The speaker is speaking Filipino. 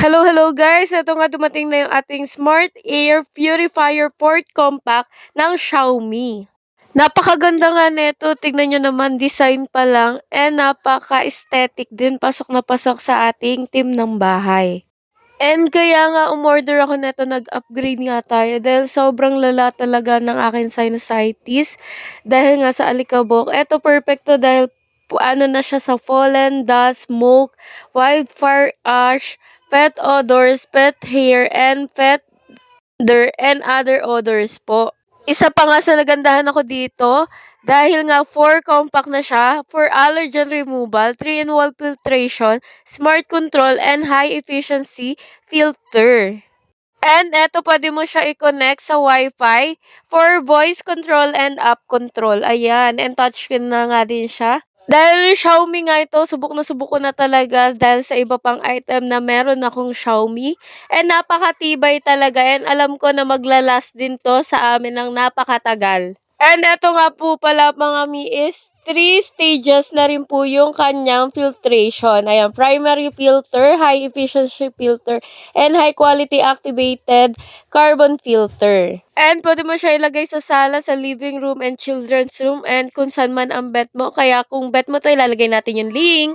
Hello, hello guys! Ito nga dumating na yung ating Smart Air Purifier Port Compact ng Xiaomi. Napakaganda nga nito, tignan nyo naman, design pa lang, and napaka-aesthetic din, pasok na pasok sa ating team ng bahay. And kaya nga umorder ako neto, nag-upgrade nga tayo dahil sobrang lala talaga ng aking sinusitis dahil nga sa alikabok. Eto perfecto dahil ano na siya sa pollen, dust, smoke, wildfire ash, pet odors, pet hair, and pet dirt, and other odors po. Isa pa nga sa nagandahan ako dito, dahil nga 4 compact na siya, for allergen removal, 3-in-1 filtration, smart control, and high efficiency filter. And eto, pwede mo siya i-connect sa Wi-Fi for voice control and app control. Ayan, and touchscreen na nga din siya. Dahil Xiaomi nga ito, subok na subok ko na talaga dahil sa iba pang item na meron akong Xiaomi. And napakatibay talaga, and alam ko na maglalast din to sa amin ng napakatagal. And eto nga po pala mga mi is 3 stages na rin po yung kanyang filtration. Ayan, primary filter, high efficiency filter, and high quality activated carbon filter. And pwede mo siya ilagay sa sala, sa living room, and children's room, and kung saan man ang bet mo. Kaya kung bet mo to, ilalagay natin yung link.